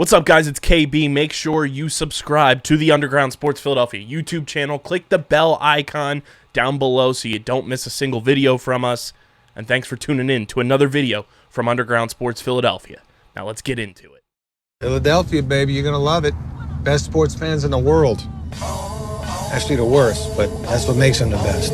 What's up, guys? It's KB. Make sure you subscribe to the Underground Sports Philadelphia YouTube channel. Click the bell icon down below so you don't miss a single video from us. And thanks for tuning in to another video from Underground Sports Philadelphia. Now let's get into it. Philadelphia, baby, you're going to love it. Best sports fans in the world. Actually, the worst, but that's what makes them the best.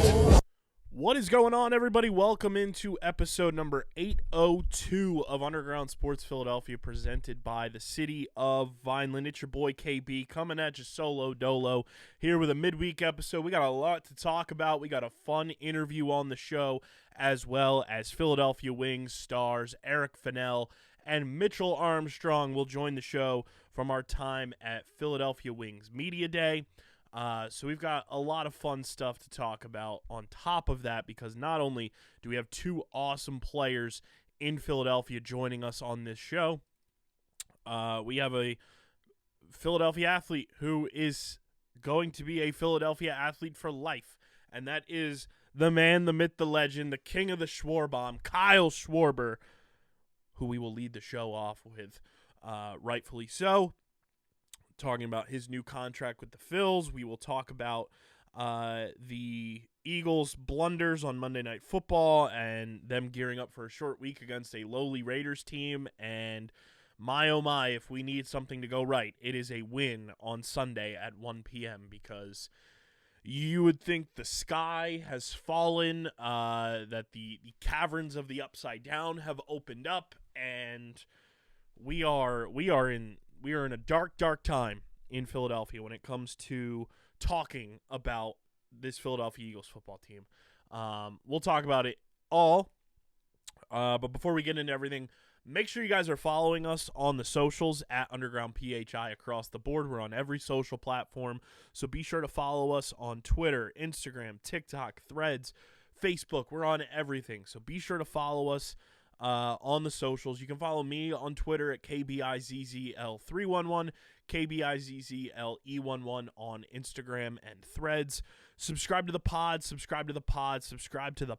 What is going on, everybody? Welcome into episode number 802 of Underground Sports Philadelphia, presented by the city of Vineland. It's your boy KB coming at you solo dolo here with a midweek episode. We got a lot to talk about. We got a fun interview on the show, as well as Philadelphia Wings stars Eric Fannell and Mitchell Armstrong will join the show from our time at Philadelphia Wings Media Day. So we've got a lot of fun stuff to talk about on top of that, because not only do we have two awesome players in Philadelphia joining us on this show, we have a Philadelphia athlete who is going to be a Philadelphia athlete for life, and that is the man, the myth, the legend, the king of the Schwarbomb, Kyle Schwarber, who we will lead the show off with, rightfully so. Talking about his new contract with the Phils. We will talk about the Eagles' blunders on Monday Night Football and them gearing up for a short week against a lowly Raiders team. And my, oh my, if we need something to go right, it is a win on Sunday at 1 p.m. because you would think the sky has fallen, that the caverns of the upside down have opened up, and we are in a dark, dark time in Philadelphia when it comes to talking about this Philadelphia Eagles football team. We'll talk about it all, but before we get into everything, make sure you guys are following us on the socials at Underground PHI across the board. We're on every social platform, so be sure to follow us on Twitter, Instagram, TikTok, Threads, Facebook. We're on everything, so be sure to follow us on the socials. You can follow me on Twitter at KBIZZL311, KBIZZLE11 on Instagram and Threads. Subscribe to the pod, subscribe to the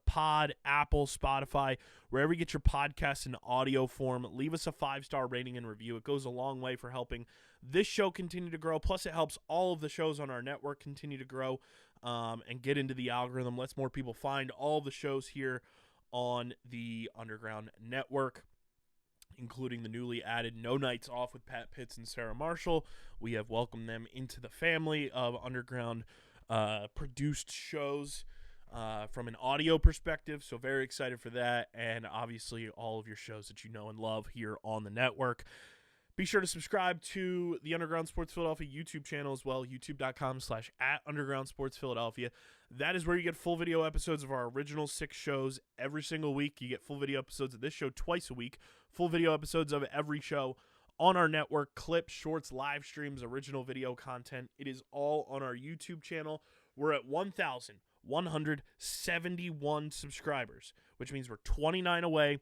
pod, Apple, Spotify, wherever you get your podcasts in audio form. Leave us a 5-star rating and review. It goes a long way for helping this show continue to grow. Plus, it helps all of the shows on our network continue to grow and get into the algorithm. Lets more people find all the shows here on the Underground Network, including the newly added No Nights Off with Pat Pitts and Sarah Marshall. We have welcomed them into the family of Underground produced shows from an audio perspective, so very excited for that, and obviously all of your shows that you know and love here on the network. Be sure to subscribe to the Underground Sports Philadelphia YouTube channel as well, youtube.com/@UndergroundSportsPhiladelphia. That is where you get full video episodes of our original 6 shows every single week. You get full video episodes of this show twice a week, full video episodes of every show on our network, clips, shorts, live streams, original video content. It is all on our YouTube channel. We're at 1,171 subscribers, which means we're 29 away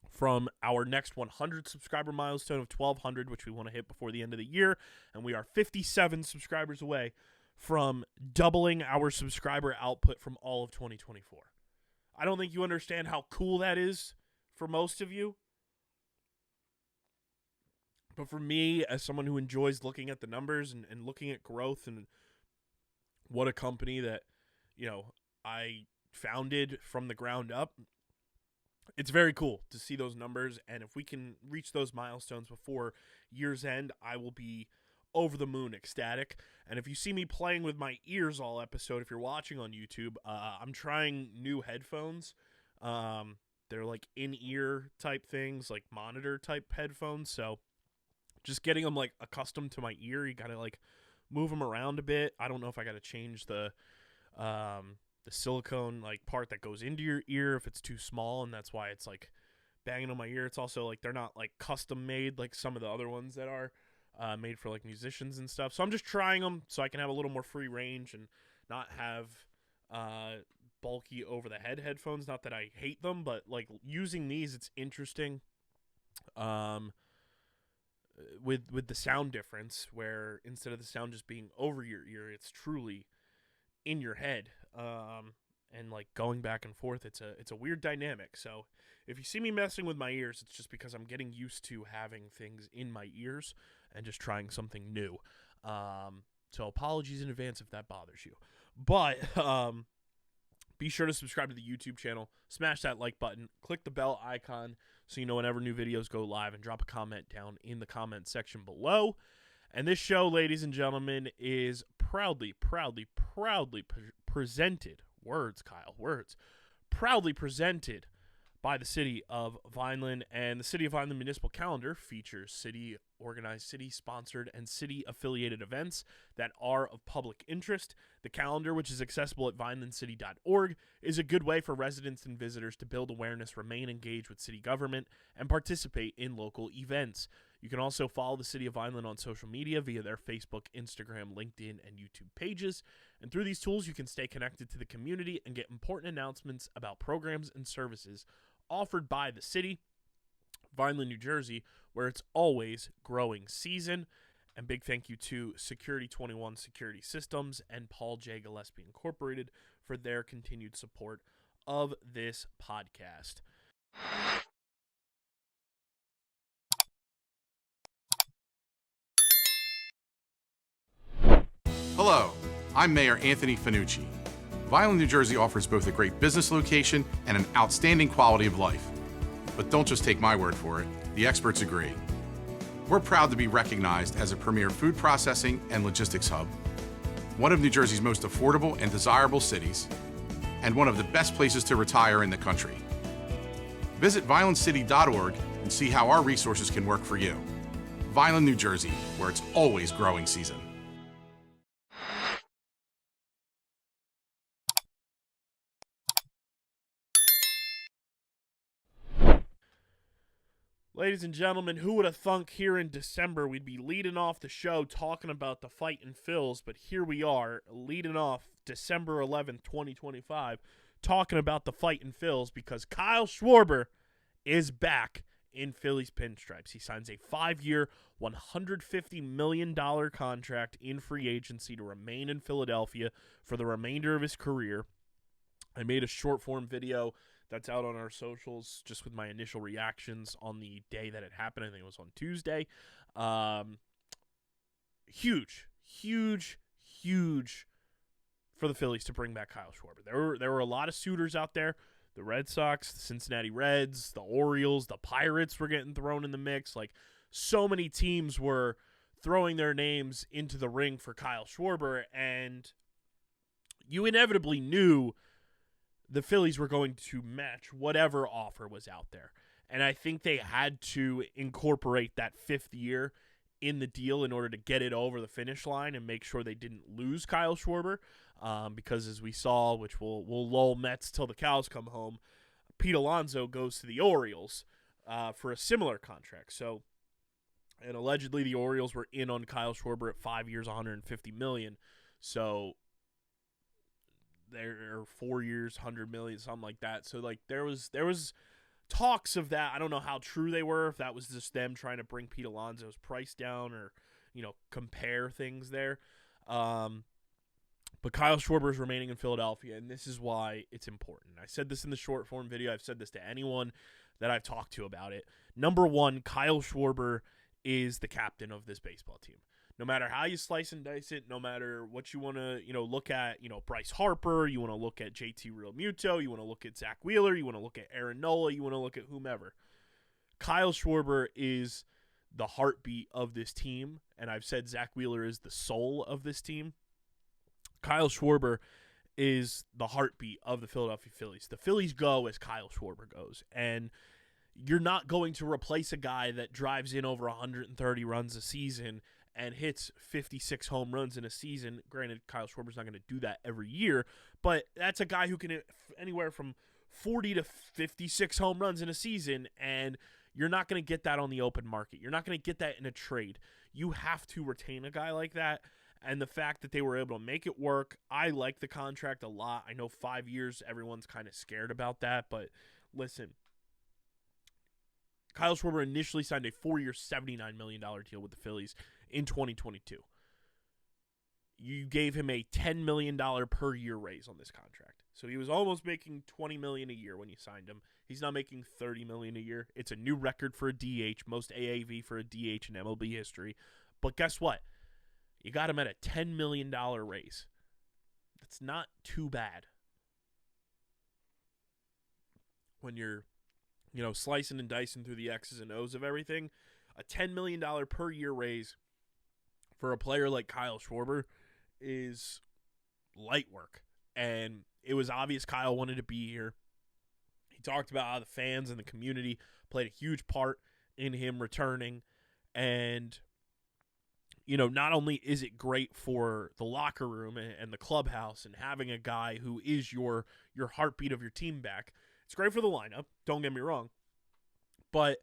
from our next 100 subscriber milestone of 1,200, which we want to hit before the end of the year, and we are 57 subscribers away from doubling our subscriber output from all of 2024. I don't think you understand how cool that is for most of you, but for me, as someone who enjoys looking at the numbers and looking at growth and what a company that, you know, I founded from the ground up, it's very cool to see those numbers, and if we can reach those milestones before year's end, I will be over the moon ecstatic. And if you see me playing with my ears all episode, if you're watching on YouTube, I'm trying new headphones. They're like in-ear type things, like monitor type headphones, so just getting them like accustomed to my ear. You gotta like move them around a bit. I don't know if I gotta change the silicone like part that goes into your ear if it's too small, and that's why it's like banging on my ear. It's also like they're not like custom made like some of the other ones that are made for like musicians and stuff. So I'm just trying them so I can have a little more free range and not have bulky over the head headphones. Not that I hate them, but like using these, it's interesting with the sound difference, where instead of the sound just being over your ear, it's truly in your head. and like going back and forth, it's a weird dynamic. So if you see me messing with my ears, it's just because I'm getting used to having things in my ears and just trying something new. So apologies in advance if that bothers you. But be sure to subscribe to the YouTube channel, smash that like button, click the bell icon so you know whenever new videos go live, and drop a comment down in the comment section below. And this show, ladies and gentlemen, is proudly presented. Words, Kyle, words. Proudly presented by the City of Vineland, and the City of Vineland Municipal Calendar features city-organized, city-sponsored, and city-affiliated events that are of public interest. The calendar, which is accessible at vinelandcity.org, is a good way for residents and visitors to build awareness, remain engaged with city government, and participate in local events. You can also follow the City of Vineland on social media via their Facebook, Instagram, LinkedIn, and YouTube pages. And through these tools, you can stay connected to the community and get important announcements about programs and services offered by the city, Vineland, New Jersey, where it's always growing season. And big thank you to Security 21 Security Systems and Paul J. Gillespie Incorporated for their continued support of this podcast. Hello, I'm Mayor Anthony Fanucci. Vineland, New Jersey offers both a great business location and an outstanding quality of life. But don't just take my word for it, the experts agree. We're proud to be recognized as a premier food processing and logistics hub, one of New Jersey's most affordable and desirable cities, and one of the best places to retire in the country. Visit vinelandcity.org and see how our resources can work for you. Vineland, New Jersey, where it's always growing season. Ladies and gentlemen, who would have thunk here in December we'd be leading off the show talking about the fight in Phils, but here we are, leading off December 11th, 2025, talking about the fight in Phils because Kyle Schwarber is back in Phillies Pinstripes. He signs a 5-year, $150 million contract in free agency to remain in Philadelphia for the remainder of his career. I made a short-form video that's out on our socials just with my initial reactions on the day that it happened. I think it was on Tuesday. Huge for the Phillies to bring back Kyle Schwarber. There were a lot of suitors out there. The Red Sox, the Cincinnati Reds, the Orioles, the Pirates were getting thrown in the mix. Like, so many teams were throwing their names into the ring for Kyle Schwarber, and you inevitably knew the Phillies were going to match whatever offer was out there. And I think they had to incorporate that 5th year in the deal in order to get it over the finish line and make sure they didn't lose Kyle Schwarber. Because as we saw, which we'll lull Mets till the cows come home, Pete Alonso goes to the Orioles for a similar contract. So, and allegedly the Orioles were in on Kyle Schwarber at 5 years, $150 million. So there are 4 years, $100 million, something like that. So like there was talks of that. I don't know how true they were, if that was just them trying to bring Pete Alonso's price down or, compare things there. But Kyle Schwarber is remaining in Philadelphia, and this is why it's important. I said this in the short form video. I've said this to anyone that I've talked to about it. Number one, Kyle Schwarber is the captain of this baseball team. No matter how you slice and dice it, no matter what you want to, look at, Bryce Harper, you want to look at JT Realmuto, you want to look at Zach Wheeler, you want to look at Aaron Nola, you want to look at whomever. Kyle Schwarber is the heartbeat of this team, and I've said Zach Wheeler is the soul of this team. Kyle Schwarber is the heartbeat of the Philadelphia Phillies. The Phillies go as Kyle Schwarber goes, and you're not going to replace a guy that drives in over 130 runs a season and hits 56 home runs in a season. Granted, Kyle Schwarber's not going to do that every year, but that's a guy who can hit anywhere from 40 to 56 home runs in a season, and you're not going to get that on the open market. You're not going to get that in a trade. You have to retain a guy like that, and the fact that they were able to make it work, I like the contract a lot. I know 5 years, everyone's kind of scared about that, but listen, Kyle Schwarber initially signed a 4-year, $79 million deal with the Phillies in 2022. You gave him a $10 million per year raise on this contract. So he was almost making $20 million a year when you signed him. He's now making $30 million a year. It's a new record for a DH, most AAV for a DH in MLB history. But guess what? You got him at a $10 million raise. That's not too bad. When you're, slicing and dicing through the X's and O's of everything, a $10 million per year raise for a player like Kyle Schwarber is light work. And it was obvious Kyle wanted to be here. He talked about how the fans and the community played a huge part in him returning. And, not only is it great for the locker room and the clubhouse and having a guy who is your heartbeat of your team back, it's great for the lineup, don't get me wrong. But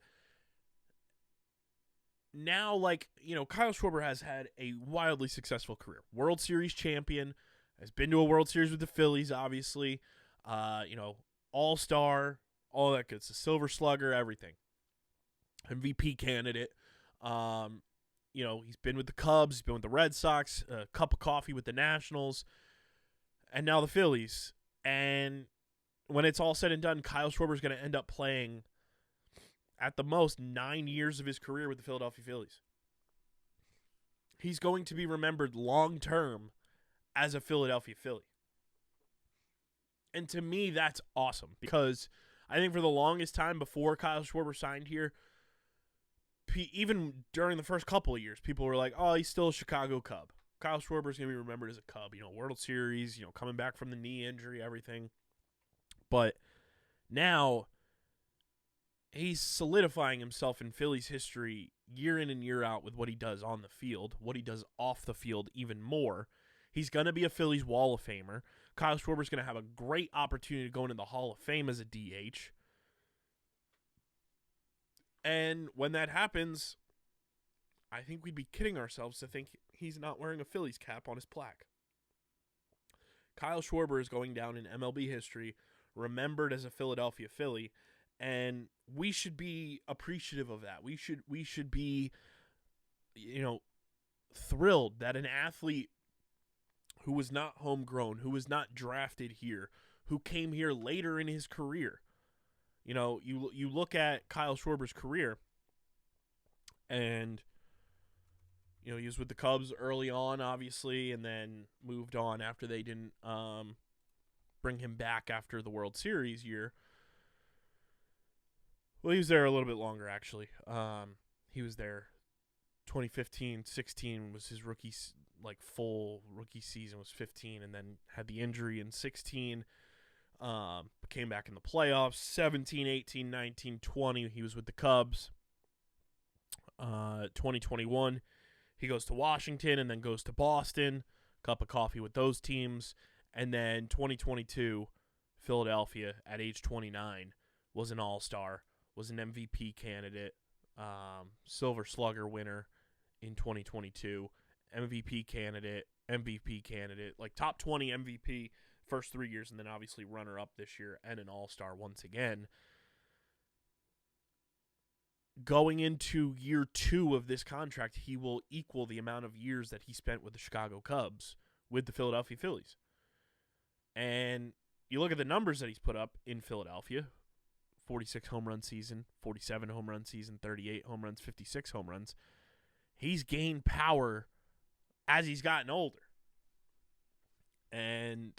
now, Kyle Schwarber has had a wildly successful career. World Series champion, has been to a World Series with the Phillies, obviously. All-Star, all that good. It's a Silver Slugger, everything. MVP candidate. He's been with the Cubs. He's been with the Red Sox. A cup of coffee with the Nationals. And now the Phillies. And when it's all said and done, Kyle Schwarber is going to end up playing, at the most, 9 years of his career with the Philadelphia Phillies. He's going to be remembered long-term as a Philadelphia Philly. And to me, that's awesome, because I think for the longest time before Kyle Schwarber signed here, even during the first couple of years, people were like, oh, he's still a Chicago Cub. Kyle Schwarber is going to be remembered as a Cub, World Series, coming back from the knee injury, everything. But now he's solidifying himself in Phillies history year in and year out with what he does on the field, what he does off the field even more. He's going to be a Phillies Wall of Famer. Kyle Schwarber's going to have a great opportunity to go into the Hall of Fame as a DH. And when that happens, I think we'd be kidding ourselves to think he's not wearing a Phillies cap on his plaque. Kyle Schwarber is going down in MLB history, remembered as a Philadelphia Philly, and we should be appreciative of that. We should be, thrilled that an athlete who was not homegrown, who was not drafted here, who came here later in his career. You look at Kyle Schwarber's career, and, he was with the Cubs early on, obviously, and then moved on after they didn't bring him back after the World Series year. Well, he was there a little bit longer, actually. He was there 2015-16 was his full rookie season was 15, and then had the injury in 16. Came back in the playoffs. 17, 18, 19, 20, he was with the Cubs. 2021, he goes to Washington and then goes to Boston. Cup of coffee with those teams. And then 2022, Philadelphia at age 29 was an all-star, was an MVP candidate, Silver Slugger winner in 2022, MVP candidate, top 20 MVP first 3 years, and then obviously runner-up this year and an all-star once again. Going into year 2 of this contract, he will equal the amount of years that he spent with the Chicago Cubs, with the Philadelphia Phillies. And you look at the numbers that he's put up in Philadelphia, 46 home run season, 47 home run season, 38 home runs, 56 home runs. He's gained power as he's gotten older. And,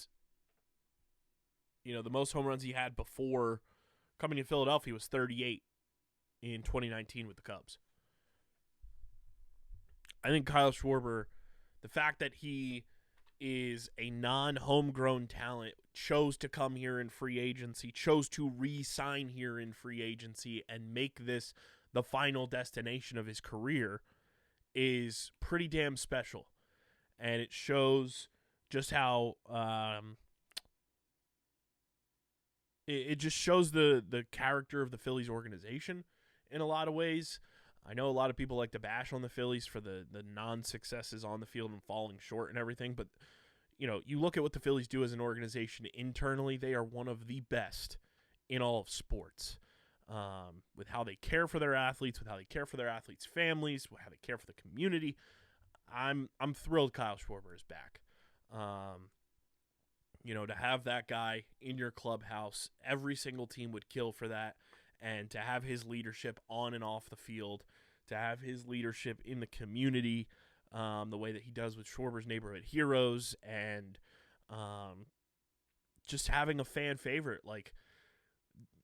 the most home runs he had before coming to Philadelphia was 38 in 2019 with the Cubs. I think Kyle Schwarber, the fact that he is a non-homegrown talent, chose to come here in free agency, chose to re-sign here in free agency and make this the final destination of his career, is pretty damn special. And it shows just how it just shows the character of the Phillies organization in a lot of ways. I know a lot of people like to bash on the Phillies for the non-successes on the field and falling short and everything, but you look at what the Phillies do as an organization internally, they are one of the best in all of sports. With how they care for their athletes, with how they care for their athletes' families, with how they care for the community. I'm thrilled Kyle Schwarber is back. To have that guy in your clubhouse, every single team would kill for that. And to have his leadership on and off the field, to have his leadership in the community, the way that he does with Schwarber's Neighborhood Heroes, and just having a fan favorite. Like,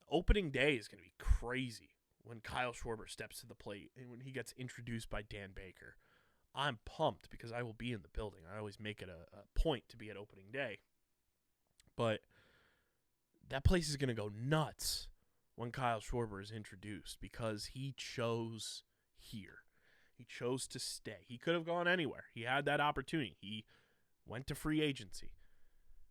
opening day is going to be crazy when Kyle Schwarber steps to the plate and when he gets introduced by Dan Baker. I'm pumped because I will be in the building. I always make it a point to be at opening day. But that place is going to go nuts when Kyle Schwarber is introduced because he chose here. He chose to stay. He could have gone anywhere. He had that opportunity. He went to free agency.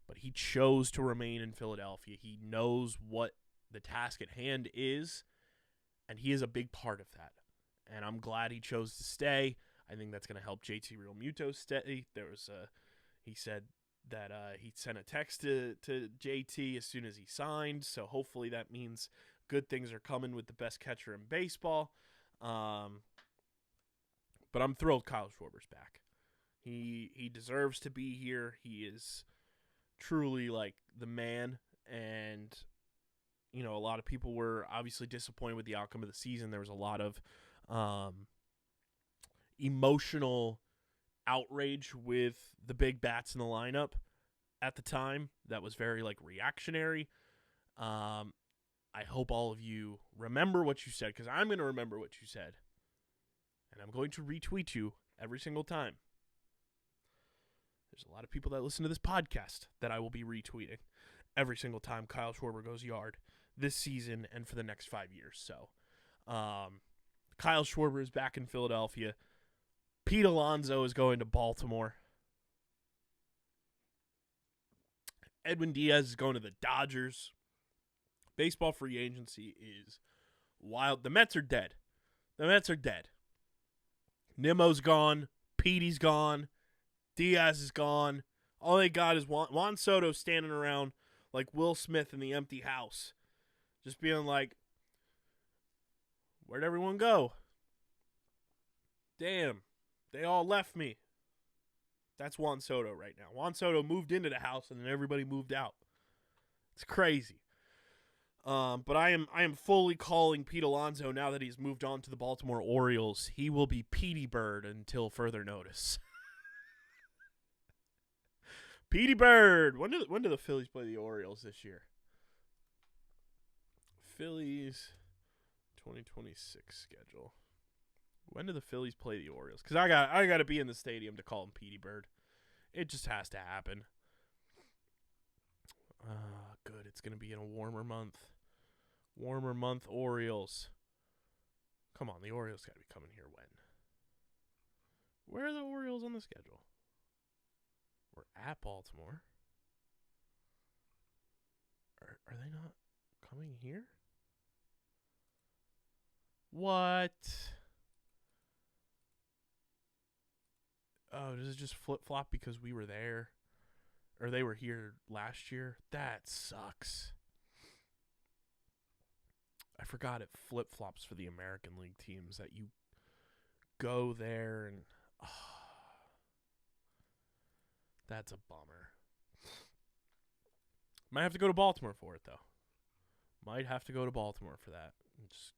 But he chose to remain in Philadelphia. He knows what the task at hand is, and he is a big part of that. And I'm glad he chose to stay. I think that's going to help JT Realmuto stay. He said that he sent a text to JT as soon as he signed, so hopefully that means good things are coming with the best catcher in baseball. But I'm thrilled Kyle Schwarber's back. He deserves to be here. He is truly like the man, and a lot of people were obviously disappointed with the outcome of the season. There was a lot of emotional outrage with the big bats in the lineup at the time. That was very reactionary. I hope all of you remember what you said, because I'm going to remember what you said, and I'm going to retweet you every single time. There's a lot of people that listen to this podcast that I will be retweeting every single time Kyle Schwarber goes yard this season and for the next 5 years. So Kyle Schwarber is back in Philadelphia. Pete Alonso is going to Baltimore. Edwin Diaz is going to the Dodgers. Baseball free agency is wild. The Mets are dead. Nimmo's gone. Petey's gone. Diaz is gone. All they got is Juan Soto standing around like Will Smith in The Empty House. Just being like, where'd everyone go? Damn. They all left me. That's Juan Soto right now. Juan Soto moved into the house and then everybody moved out. It's crazy. But I am fully calling Pete Alonso now that he's moved on to the Baltimore Orioles. He will be Petey Bird until further notice. Petey Bird. When do the Phillies play the Orioles this year? Phillies 2026 schedule. When do the Phillies play the Orioles? Because I got to be in the stadium to call him Petey Bird. It just has to happen. Good. It's going to be in a warmer month. Warmer month Orioles. Come on, the Orioles got to be coming here when? Where are the Orioles on the schedule? We're at Baltimore. Are they not coming here? What? Oh, does it just flip-flop because we were there? Or they were here last year? That sucks. I forgot it flip-flops for the American League teams, that you go there and... that's a bummer. Might have to go to Baltimore for it, though. Might have to go to Baltimore for that. And just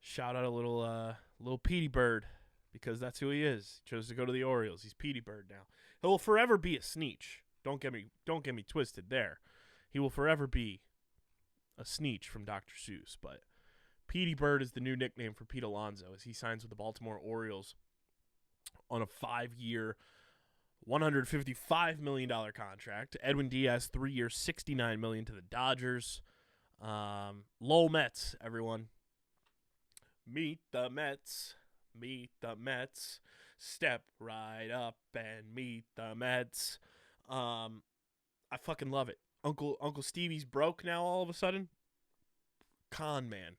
shout out a little Petey Bird, because that's who he is. He chose to go to the Orioles. He's Petey Bird now. He'll forever be a Sneetch. Don't get me twisted there. He will forever be a Sneetch from Dr. Seuss, but Petey Bird is the new nickname for Pete Alonso as he signs with the Baltimore Orioles on a 5-year, $155 million contract. Edwin Diaz, 3 years, $69 million to the Dodgers. Lowell Mets, everyone. Meet the Mets. Meet the Mets. Step right up and meet the Mets. I fucking love it. Uncle Stevie's broke now all of a sudden. Con man.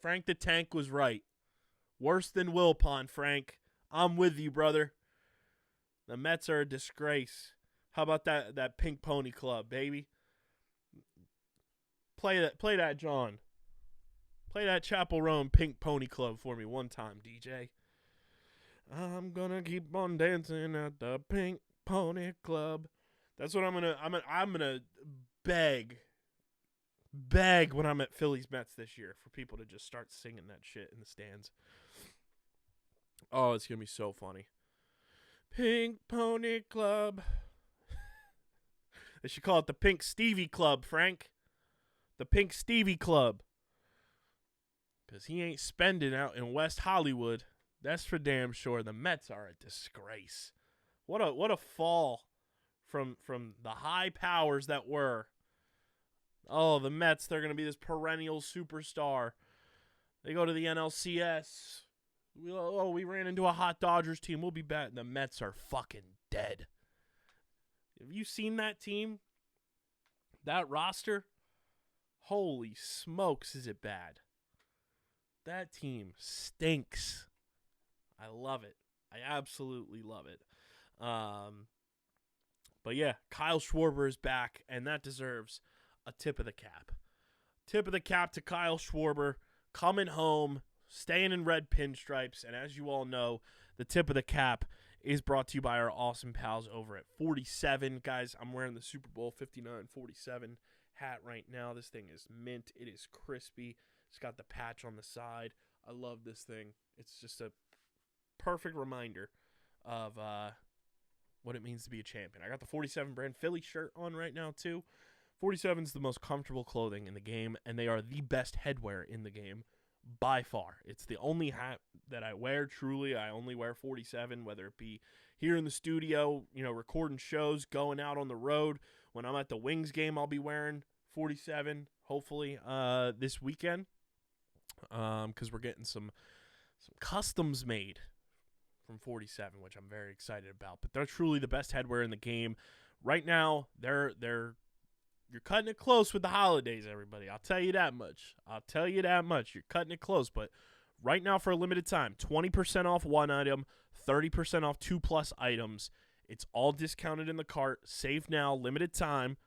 Frank the Tank was right. Worse than Wilpon, Frank. I'm with you, brother. The Mets are a disgrace. How about that Pink Pony Club, baby? Play that, John. Play that Chapel Roan Pink Pony Club for me one time, DJ. I'm gonna keep on dancing at the Pink Pony Club. That's what I'm gonna beg when I'm at Phillies Mets this year for people to just start singing that shit in the stands. Oh, it's gonna be so funny. Pink Pony Club. They should call it the Pink Stevie Club, Frank. The Pink Stevie Club. Because he ain't spending out in West Hollywood. That's for damn sure. The Mets are a disgrace. What a fall from the high powers that were. Oh, the Mets, they're going to be this perennial superstar. They go to the NLCS. We ran into a hot Dodgers team. We'll be back. The Mets are fucking dead. Have you seen that team? That roster? Holy smokes, is it bad. That team stinks. I love it. I absolutely love it. But yeah, Kyle Schwarber is back, and that deserves a tip of the cap. Tip of the cap to Kyle Schwarber, coming home, staying in red pinstripes, and as you all know, the tip of the cap is brought to you by our awesome pals over at 47. Guys, I'm wearing the Super Bowl 59-47 hat right now. This thing is mint. It is crispy. It's got the patch on the side. I love this thing. It's just a perfect reminder of what it means to be a champion. I got the 47 brand Philly shirt on right now, too. 47 is the most comfortable clothing in the game, and they are the best headwear in the game by far. It's the only hat that I wear, truly. I only wear 47, whether it be here in the studio, recording shows, going out on the road. When I'm at the Wings game, I'll be wearing 47, hopefully, this weekend, because we're getting some customs made from 47, which I'm very excited about. But they're truly the best headwear in the game. Right now, you're cutting it close with the holidays, everybody. I'll tell you that much. You're cutting it close. But right now, for a limited time, 20% off one item, 30% off 2+ items. It's all discounted in the cart. Save now, limited time.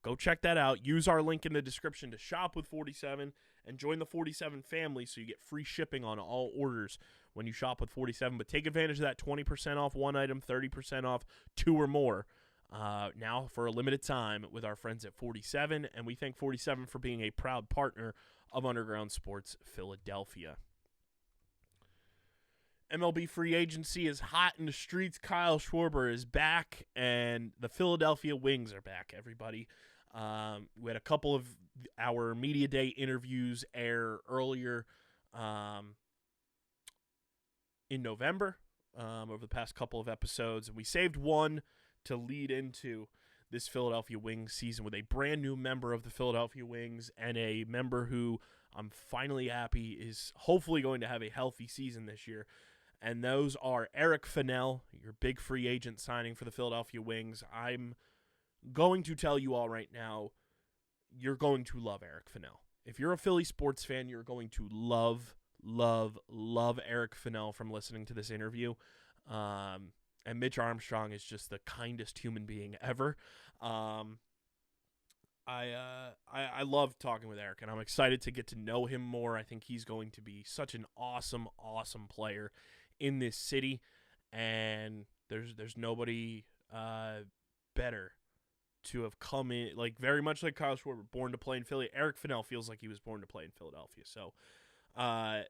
Go check that out. Use our link in the description to shop with 47 and join the 47 family so you get free shipping on all orders when you shop with 47. But take advantage of that 20% off one item, 30% off 2 or more. Now for a limited time with our friends at 47, and we thank 47 for being a proud partner of Underground Sports Philadelphia. MLB free agency is hot in the streets. Kyle Schwarber is back, and the Philadelphia Wings are back, everybody. We had a couple of our Media Day interviews air earlier in November over the past couple of episodes, and we saved one to lead into this Philadelphia Wings season with a brand new member of the Philadelphia Wings and a member who I'm finally happy is hopefully going to have a healthy season this year. And those are Eric Fannell, your big free agent signing for the Philadelphia Wings. I'm going to tell you all right now, you're going to love Eric Fannell. If you're a Philly sports fan, you're going to love Eric Fannell from listening to this interview. And Mitch Armstrong is just the kindest human being ever. I love talking with Eric, and I'm excited to get to know him more. I think he's going to be such an awesome player in this city, and there's nobody better to have come in, like very much like Kyle Schwarber, born to play in Philly. Eric Fannell feels like he was born to play in Philadelphia. So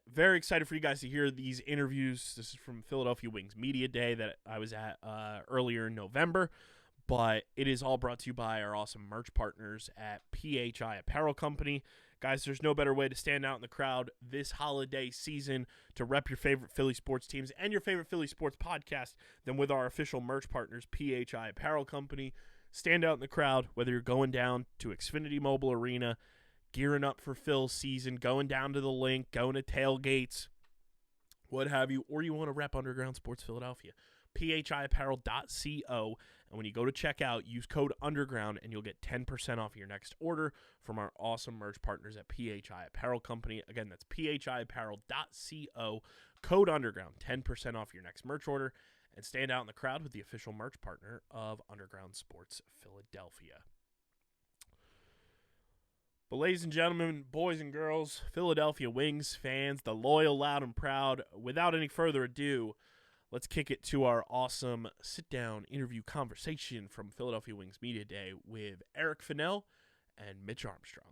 very excited for you guys to hear these interviews. This is from Philadelphia Wings Media Day that I was at earlier in November, but it is all brought to you by our awesome merch partners at PHI Apparel Company. Guys, there's no better way to stand out in the crowd this holiday season to rep your favorite Philly sports teams and your favorite Philly sports podcast than with our official merch partners, PHI Apparel Company. Stand out in the crowd, whether you're going down to Xfinity Mobile Arena, gearing up for Phil's season, going down to the link, going to tailgates, what have you, or you want to rep Underground Sports Philadelphia. PHIapparel.co, and when you go to checkout, use code UNDERGROUND, and you'll get 10% off your next order from our awesome merch partners at PHI Apparel Company. Again, that's PHIapparel.co, code UNDERGROUND, 10% off your next merch order, and stand out in the crowd with the official merch partner of Underground Sports Philadelphia. But ladies and gentlemen, boys and girls, Philadelphia Wings fans, the loyal, loud, and proud, without any further ado, let's kick it to our awesome sit-down interview conversation from Philadelphia Wings Media Day with Eric Fannell and Mitch Armstrong.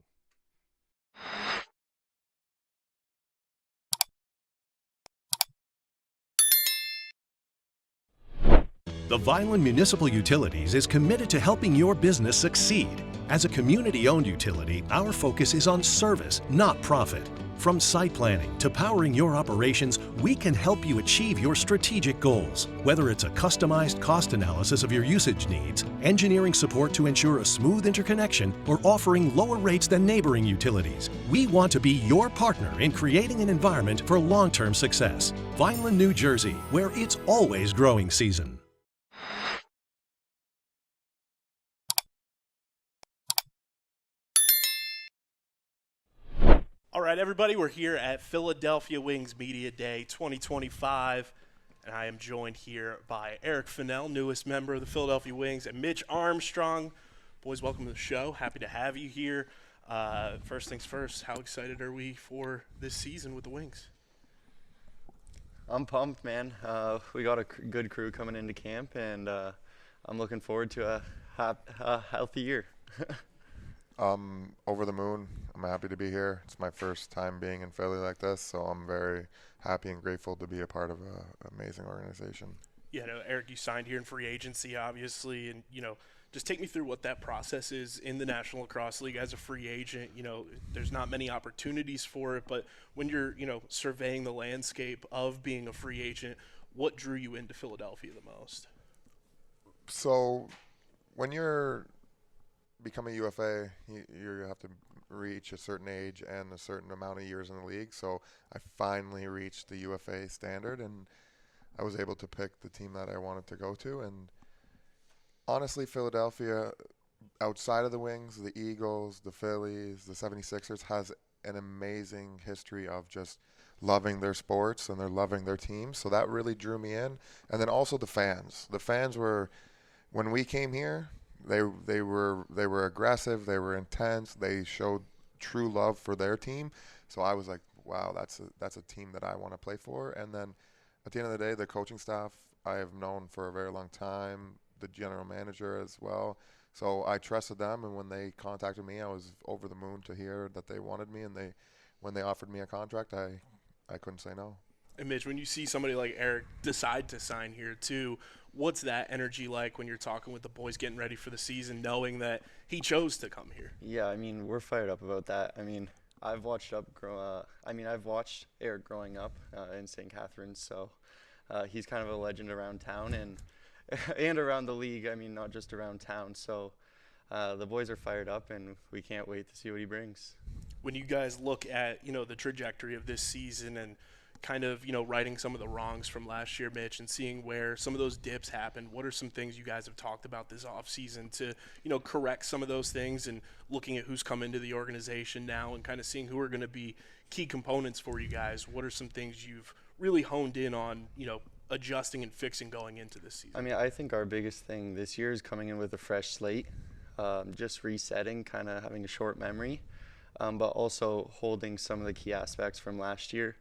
The Vineland Municipal Utilities is committed to helping your business succeed. As a community-owned utility, our focus is on service, not profit. From site planning to powering your operations, we can help you achieve your strategic goals. Whether it's a customized cost analysis of your usage needs, engineering support to ensure a smooth interconnection, or offering lower rates than neighboring utilities, we want to be your partner in creating an environment for long-term success. Vineland, New Jersey, where it's always growing season. All right, everybody, we're here at Philadelphia Wings Media Day 2025, and I am joined here by Eric Fannell, newest member of the Philadelphia Wings, and Mitch Armstrong. Boys, welcome to the show. Happy to have you here. First things first, how excited are we for this season with the Wings? I'm pumped, man. We got a good crew coming into camp, and I'm looking forward to a healthy year. Over the moon. I'm happy to be here. It's my first time being in Philly like this, so I'm very happy and grateful to be a part of an amazing organization. Yeah, no, Eric, you signed here in free agency, obviously, and, just take me through what that process is in the National Lacrosse League as a free agent. There's not many opportunities for it, but when you're, surveying the landscape of being a free agent, what drew you into Philadelphia the most? So when you're become a UFA, you have to reach a certain age and a certain amount of years in the league. So I finally reached the UFA standard, and I was able to pick the team that I wanted to go to. And honestly, Philadelphia, outside of the Wings, the Eagles, the Phillies, the 76ers, has an amazing history of just loving their sports and they're loving their teams. So that really drew me in. And then also the fans. The fans were, when we came here, They were aggressive. They were intense. They showed true love for their team. So I was like, wow, that's a team that I want to play for. And then at the end of the day, the coaching staff I have known for a very long time, the general manager as well. So I trusted them, and when they contacted me, I was over the moon to hear that they wanted me. And when they offered me a contract, I couldn't say no. And Mitch, when you see somebody like Eric decide to sign here too, what's that energy like when you're talking with the boys getting ready for the season, knowing that he chose to come here? Yeah, we're fired up about that. I've watched Eric growing up in St. Catharines, so he's kind of a legend around town and around the league. Not just around town. So the boys are fired up, and we can't wait to see what he brings. When you guys look at the trajectory of this season and kind of, righting some of the wrongs from last year, Mitch, and seeing where some of those dips happened, what are some things you guys have talked about this offseason to, correct some of those things, and looking at who's come into the organization now and kind of seeing who are going to be key components for you guys? What are some things you've really honed in on, adjusting and fixing going into this season? I think our biggest thing this year is coming in with a fresh slate, just resetting, kind of having a short memory, but also holding some of the key aspects from last year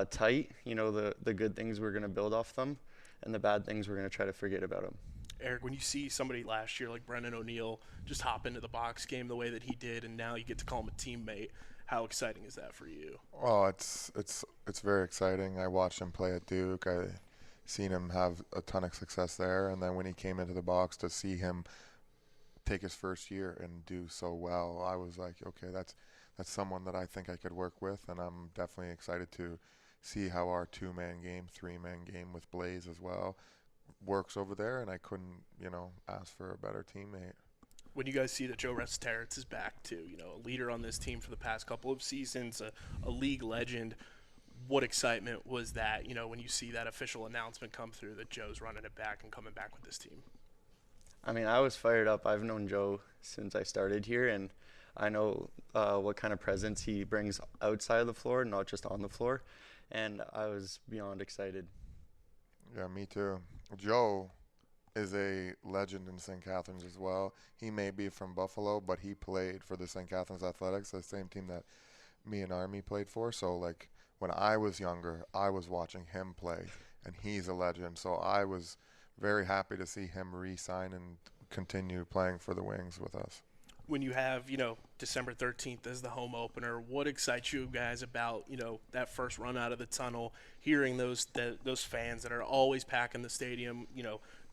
tight. The good things we're going to build off them, and the bad things we're going to try to forget about them. Eric, when you see somebody last year like Brendan O'Neill just hop into the box game the way that he did, and now you get to call him a teammate, how exciting is that for you? Oh, it's very exciting. I watched him play at Duke. I seen him have a ton of success there, and then when he came into the box, to see him take his first year and do so well, I was like, okay, that's someone that I think I could work with, and I'm definitely excited to see how our 2-man game, 3-man game with Blaze as well works over there, and I couldn't, ask for a better teammate. When you guys see that Joe Restaterets is back too, a leader on this team for the past couple of seasons, a league legend, what excitement was that, when you see that official announcement come through that Joe's running it back and coming back with this team? I was fired up. I've known Joe since I started here, and I know what kind of presence he brings outside of the floor, not just on the floor, and I was beyond excited. Yeah, me too. Joe is a legend in St. Catharines as well. He may be from Buffalo, but he played for the St. Catharines Athletics, the same team that me and Army played for. So, when I was younger, I was watching him play, and he's a legend. So I was very happy to see him re-sign and continue playing for the Wings with us. When you have, December 13th as the home opener, what excites you guys about, that first run out of the tunnel, hearing those fans that are always packing the stadium,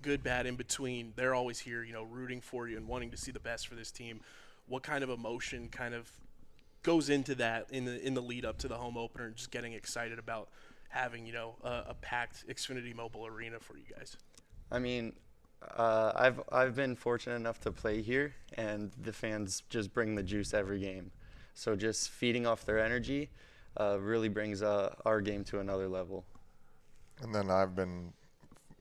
good, bad, in between, they're always here, rooting for you and wanting to see the best for this team. What kind of emotion kind of goes into that in the lead up to the home opener and just getting excited about having, a packed Xfinity Mobile Arena for you guys? I mean, I've been fortunate enough to play here, and the fans just bring the juice every game. So just feeding off their energy really brings our game to another level. And then I've been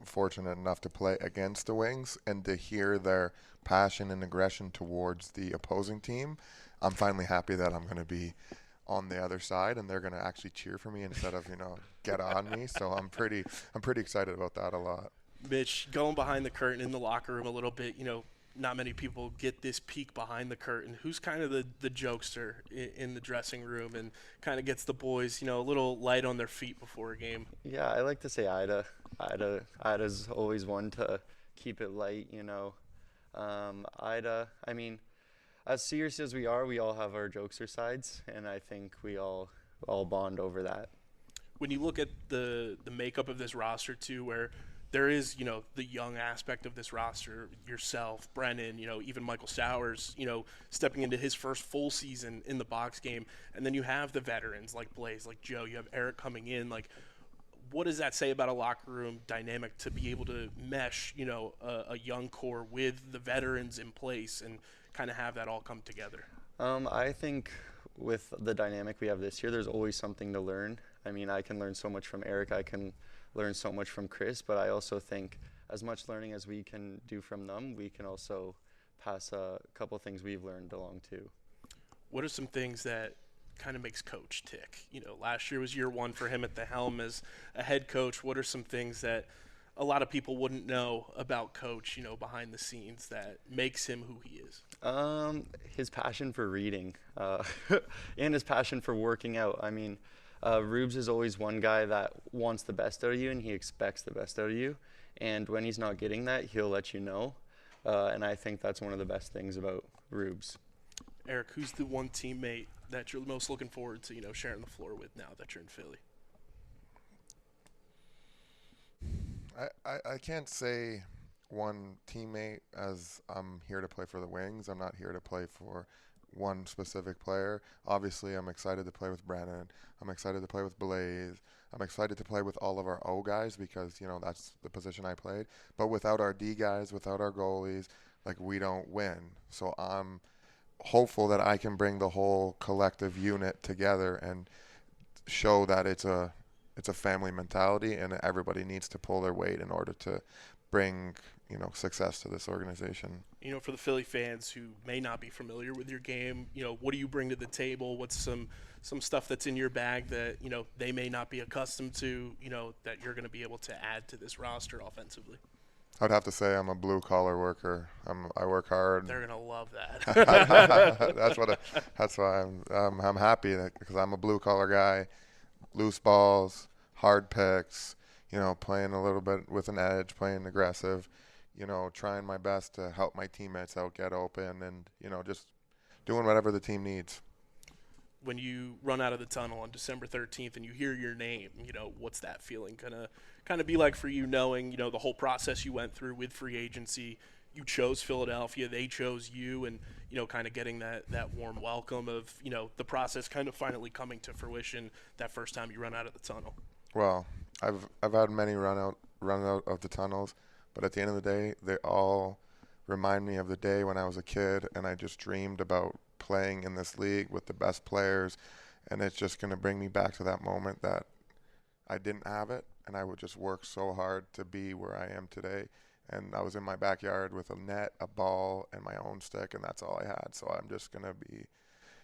fortunate enough to play against the Wings and to hear their passion and aggression towards the opposing team. I'm finally happy that I'm going to be on the other side and they're going to actually cheer for me instead of, get on me. So I'm pretty excited about that a lot. Mitch, going behind the curtain in the locker room a little bit, not many people get this peek behind the curtain. Who's kind of the jokester in the dressing room and kind of gets the boys, a little light on their feet before a game? Yeah, I like to say Ida. Ida's always one to keep it light, Ida, I mean, as serious as we are, we all have our jokester sides, and I think we all bond over that. When you look at the makeup of this roster, too, where there is, the young aspect of this roster, yourself, Brennan, even Michael Sowers, stepping into his first full season in the box game. And then you have the veterans like Blaze, like Joe, you have Eric coming in. Like, what does that say about a locker room dynamic to be able to mesh, a young core with the veterans in place and kind of have that all come together? I think with the dynamic we have this year, there's always something to learn. I mean, I can learn so much from Eric. I can learn so much from Chris, but I also think as much learning as we can do from them, we can also pass a couple things we've learned along too. What are some things that kind of makes Coach tick? Last year was year one for him at the helm as a head coach. What are some things that a lot of people wouldn't know about Coach, behind the scenes that makes him who he is? His passion for reading and his passion for working out. I mean, Rubes is always one guy that wants the best out of you and he expects the best out of you. And when he's not getting that, he'll let you know. And I think that's one of the best things about Rubes. Eric, who's the one teammate that you're most looking forward to, sharing the floor with now that you're in Philly? I can't say one teammate, as I'm here to play for the Wings. I'm not here to play for one specific player. Obviously, I'm excited to play with Brennan. I'm excited to play with Blaze. I'm excited to play with all of our O guys because, that's the position I played. But without our D guys, without our goalies, we don't win. So I'm hopeful that I can bring the whole collective unit together and show that it's a family mentality and everybody needs to pull their weight in order to bring success to this organization. For the Philly fans who may not be familiar with your game, what do you bring to the table? What's some stuff that's in your bag that, they may not be accustomed to, that you're going to be able to add to this roster offensively? I'd have to say I'm a blue-collar worker. I work hard. They're going to love that. That's why I'm happy because I'm a blue-collar guy. Loose balls, hard picks, playing a little bit with an edge, playing aggressive, trying my best to help my teammates out, get open, and, just doing whatever the team needs. When you run out of the tunnel on December 13th and you hear your name, what's that feeling gonna kind of be like for you, knowing, the whole process you went through with free agency? You chose Philadelphia, they chose you, and, kind of getting that warm welcome of, the process kind of finally coming to fruition that first time you run out of the tunnel. Well, I've had many run out of the tunnels, but at the end of the day, they all remind me of the day when I was a kid and I just dreamed about playing in this league with the best players, and it's just going to bring me back to that moment that I didn't have it, and I would just work so hard to be where I am today. And I was in my backyard with a net, a ball, and my own stick, and that's all I had. So I'm just going to be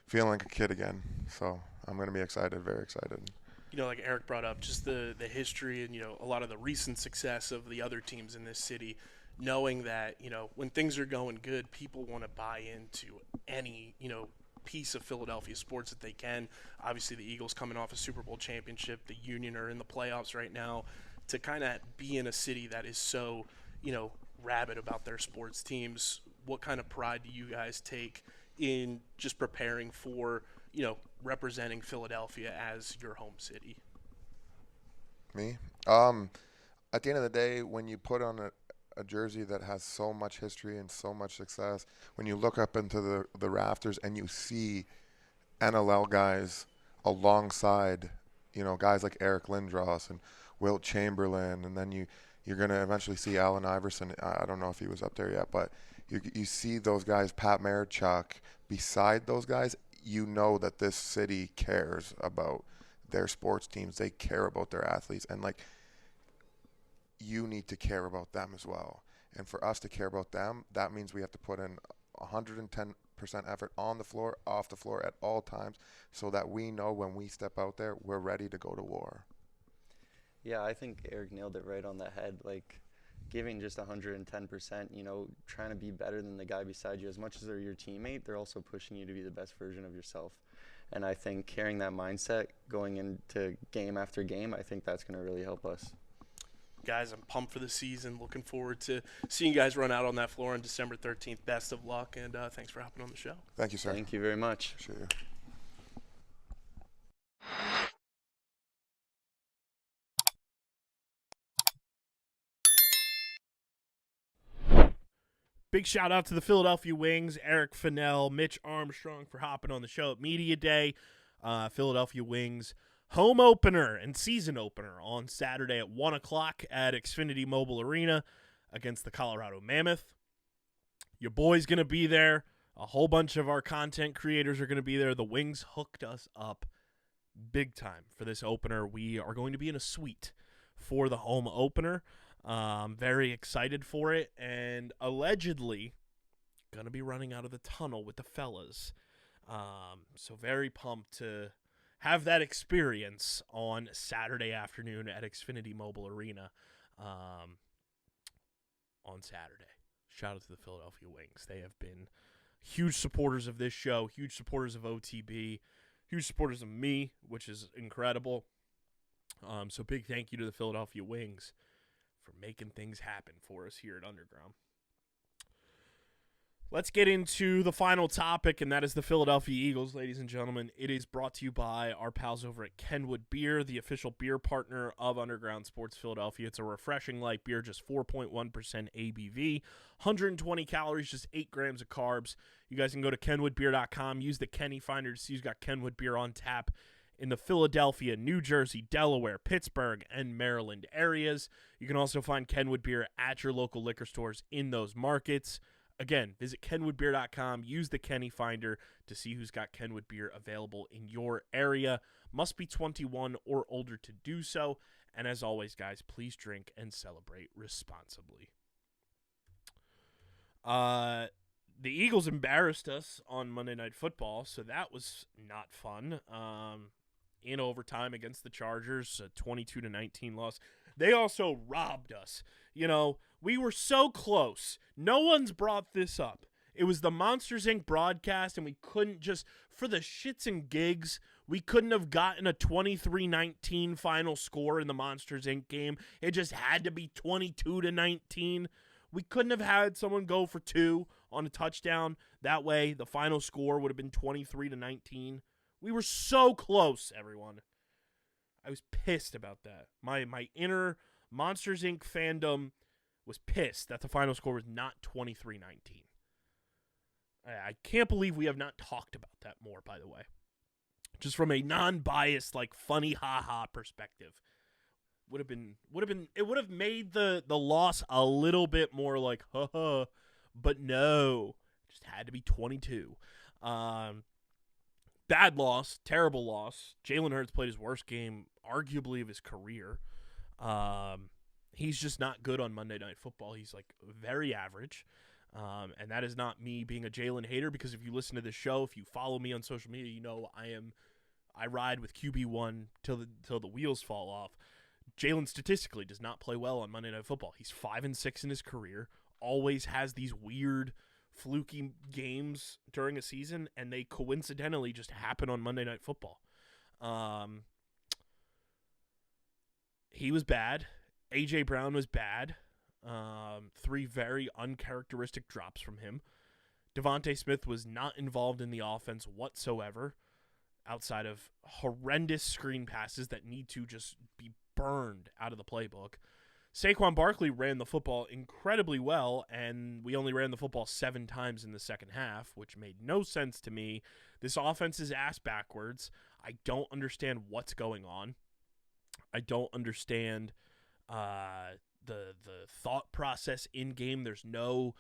feeling like a kid again. So I'm going to be excited, very excited. Like Eric brought up, just the history and, a lot of the recent success of the other teams in this city, knowing that, when things are going good, people want to buy into any, piece of Philadelphia sports that they can. Obviously, the Eagles coming off a Super Bowl championship. The Union are in the playoffs right now. to kind of be in a city that is so, rabid about their sports teams? What kind of pride do you guys take in just preparing for, representing Philadelphia as your home city? Me? At the end of the day, when you put on a jersey that has so much history and so much success, when you look up into the rafters and you see NLL guys alongside, guys like Eric Lindros and Wilt Chamberlain, and then you're going to eventually see Allen Iverson. I don't know if he was up there yet, but you see those guys, Pat Marechuk, beside those guys, you know that this city cares about their sports teams. They care about their athletes, and you need to care about them as well. And for us to care about them, that means we have to put in 110% effort on the floor, off the floor at all times, so that we know when we step out there, we're ready to go to war. Yeah, I think Eric nailed it right on the head. Giving just 110%, trying to be better than the guy beside you. As much as they're your teammate, they're also pushing you to be the best version of yourself. And I think carrying that mindset going into game after game, I think that's going to really help us. Guys, I'm pumped for the season. Looking forward to seeing you guys run out on that floor on December 13th. Best of luck, and thanks for hopping on the show. Thank you, sir. Thank you very much. Appreciate you. Big shout out to the Philadelphia Wings, Eric Fannell, Mitch Armstrong for hopping on the show at Media Day. Philadelphia Wings home opener and season opener on Saturday at 1 o'clock at Xfinity Mobile Arena against the Colorado Mammoth. Your boy's going to be there. A whole bunch of our content creators are going to be there. The Wings hooked us up big time for this opener. We are going to be in a suite for the home opener. Very excited for it, and allegedly going to be running out of the tunnel with the fellas. So very pumped to have that experience on Saturday afternoon at Xfinity Mobile Arena on Saturday. Shout out to the Philadelphia Wings. They have been huge supporters of this show, huge supporters of OTB, huge supporters of me, which is incredible. So big thank you to the Philadelphia Wings for making things happen for us here at Underground. Let's get into the final topic, and that is the Philadelphia Eagles, ladies and gentlemen. It is brought to you by our pals over at Kenwood Beer, the official beer partner of Underground Sports Philadelphia. It's a refreshing light beer, just 4.1% ABV, 120 calories, just 8 grams of carbs. You guys can go to kenwoodbeer.com, use the Kenny Finder to see who's got Kenwood Beer on tap in the Philadelphia, New Jersey, Delaware, Pittsburgh, and Maryland areas. You can also find Kenwood Beer at your local liquor stores in those markets. Again, visit kenwoodbeer.com, use the Kenny Finder to see who's got Kenwood Beer available in your area. Must be 21 or older to do so. And as always, guys, please drink and celebrate responsibly. The Eagles embarrassed us on Monday Night Football, so that was not fun. In overtime against the Chargers, a 22-19 loss. They also robbed us. You know, we were so close. No one's brought this up. It was the Monsters, Inc. broadcast, and we couldn't just, for the shits and gigs, we couldn't have gotten a 23-19 final score in the Monsters, Inc. game. It just had to be 22-19. We couldn't have had someone go for 2 on a touchdown. That way, the final score would have been 23-19. We were so close, everyone. I was pissed about that. My inner Monsters, Inc. fandom was pissed that the final score was not 23-19. I can't believe we have not talked about that more, by the way. Just from a non-biased, funny ha-ha perspective. It would have made the loss a little bit more like, ha-ha, but no. It just had to be 22. Bad loss, terrible loss. Jalen Hurts played his worst game, arguably, of his career. He's just not good on Monday Night Football. He's, very average. And that is not me being a Jalen hater, because if you listen to this show, if you follow me on social media, you know I ride with QB1 till the wheels fall off. Jalen statistically does not play well on Monday Night Football. He's 5-6 in his career, always has these weird fluky games during a season, and they coincidentally just happen on Monday Night Football. He was bad, A.J. Brown was bad. 3 very uncharacteristic drops from him. Devontae Smith was not involved in the offense whatsoever, outside of horrendous screen passes that need to just be burned out of the playbook. Saquon Barkley ran the football incredibly well, and we only ran the football 7 times in the second half, which made no sense to me. This offense is ass backwards. I don't understand what's going on. I don't understand the thought process in game. There's no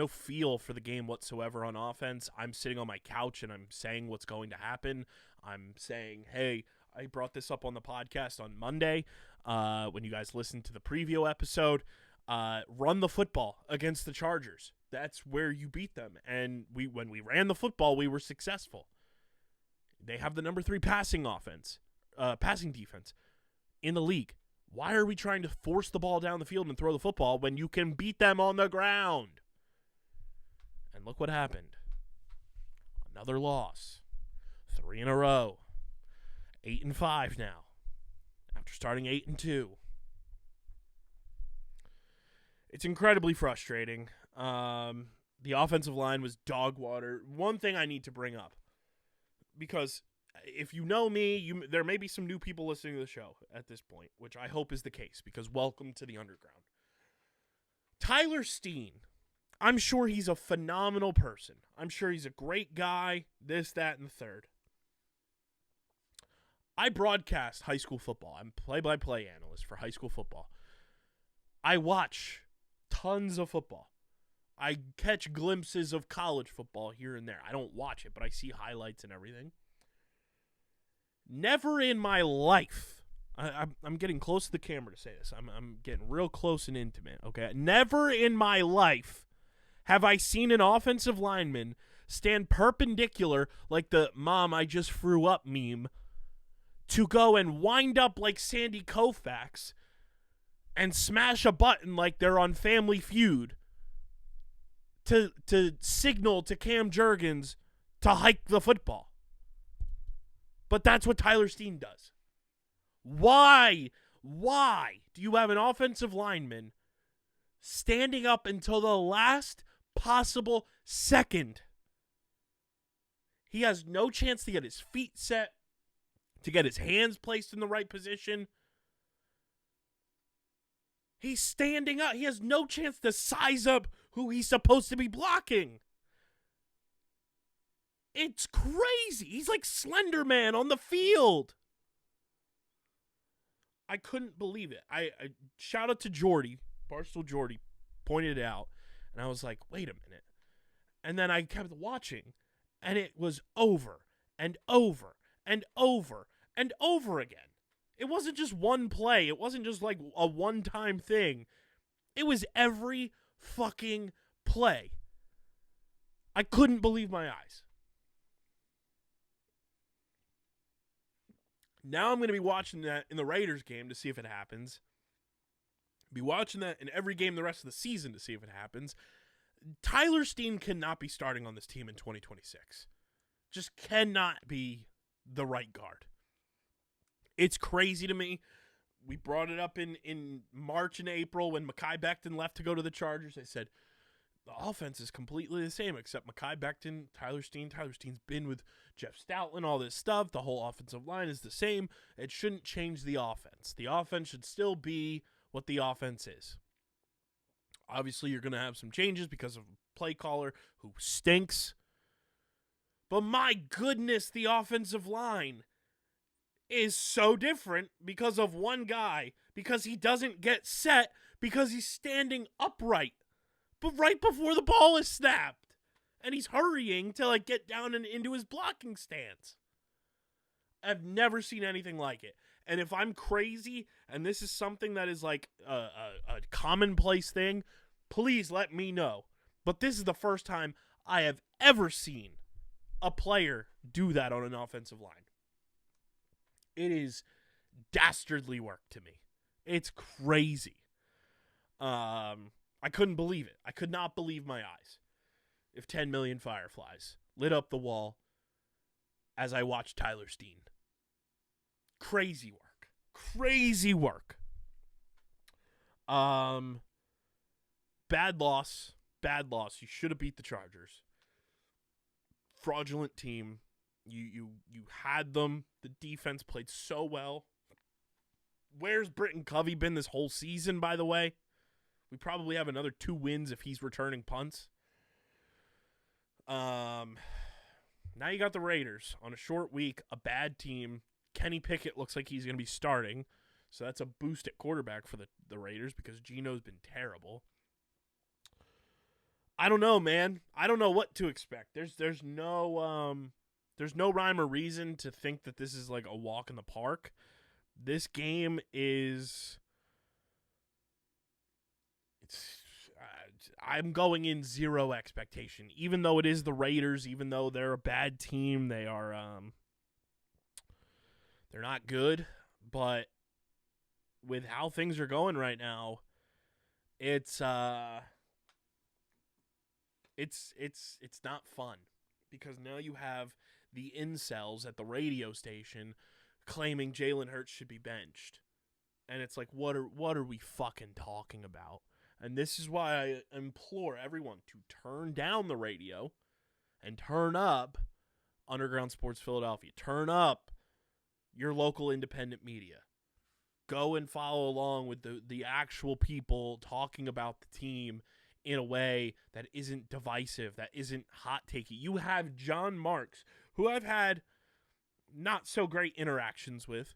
feel for the game whatsoever on offense. I'm sitting on my couch and I'm saying what's going to happen. I'm saying, hey, I brought this up on the podcast on Monday when you guys listened to the preview episode. Run the football against the Chargers. That's where you beat them. And when we ran the football, we were successful. They have the number 3 passing defense in the league. Why are we trying to force the ball down the field and throw the football when you can beat them on the ground? And look what happened. Another loss. 3 in a row. 8-5 now. After starting 8-2. It's incredibly frustrating. The offensive line was dog water. One thing I need to bring up, because if you know me, there may be some new people listening to the show at this point, which I hope is the case, because welcome to the underground. Tyler Steen, I'm sure he's a phenomenal person. I'm sure he's a great guy, this, that, and the third. I broadcast high school football. I'm play-by-play analyst for high school football. I watch tons of football. I catch glimpses of college football here and there. I don't watch it, but I see highlights and everything. Never in my life, I'm getting close to the camera to say this. I'm getting real close and intimate, okay? Never in my life have I seen an offensive lineman stand perpendicular like the "Mom, I just threw up" meme to go and wind up like Sandy Koufax and smash a button like they're on Family Feud to signal to Cam Jurgens to hike the football. But that's what Tyler Steen does. Why do you have an offensive lineman standing up until the last possible second? He has no chance to get his feet set, to get his hands placed in the right position. He's standing up. He has no chance to size up who he's supposed to be blocking. It's crazy. He's like Slender Man on the field. I couldn't believe it. I shout out to Jordy, Barstool Jordy, pointed it out, and I was like, wait a minute. And then I kept watching, and it was over and over and over and over again. It wasn't just one play. It wasn't just like a one-time thing. It was every fucking play. I couldn't believe my eyes. Now I'm going to be watching that in the Raiders game to see if it happens. Be watching that in every game the rest of the season to see if it happens. Tyler Steen cannot be starting on this team in 2026. Just cannot be the right guard. It's crazy to me. We brought it up in March and April when Mekhi Becton left to go to the Chargers. I said, the offense is completely the same except Mekhi Becton, Tyler Steen. Tyler Steen's been with Jeff Stoutland, all this stuff. The whole offensive line is the same. It shouldn't change the offense. The offense should still be what the offense is. Obviously, you're going to have some changes because of a play caller who stinks. But my goodness, the offensive line is so different because of one guy, because he doesn't get set, because he's standing upright. But right before the ball is snapped, and he's hurrying to like get down and into his blocking stance. I've never seen anything like it. And if I'm crazy, and this is something that is like a commonplace thing, please let me know. But this is the first time I have ever seen a player do that on an offensive line. It is dastardly work to me. It's crazy. I couldn't believe it. I could not believe my eyes. If 10 million fireflies lit up the wall as I watched Tyler Steen. Crazy work. Crazy work. Bad loss. Bad loss. You should have beat the Chargers. Fraudulent team. You had them. The defense played so well. Where's Britton Covey been this whole season, by the way? We probably have another 2 wins if he's returning punts. Now you got the Raiders on a short week, a bad team. Kenny Pickett looks like he's going to be starting. So that's a boost at quarterback for the Raiders because Gino's been terrible. I don't know, man. I don't know what to expect. There's no rhyme or reason to think that this is like a walk in the park. This game is I'm going in zero expectation. Even though it is the Raiders, even though they're a bad team, they're not good, but with how things are going right now, it's not fun because now you have the incels at the radio station claiming Jalen Hurts should be benched. And it's like, what are we fucking talking about? And this is why I implore everyone to turn down the radio and turn up Underground Sports Philadelphia. Turn up your local independent media. Go and follow along with the actual people talking about the team in a way that isn't divisive, that isn't hot-takey. You have John Marks, who I've had not so great interactions with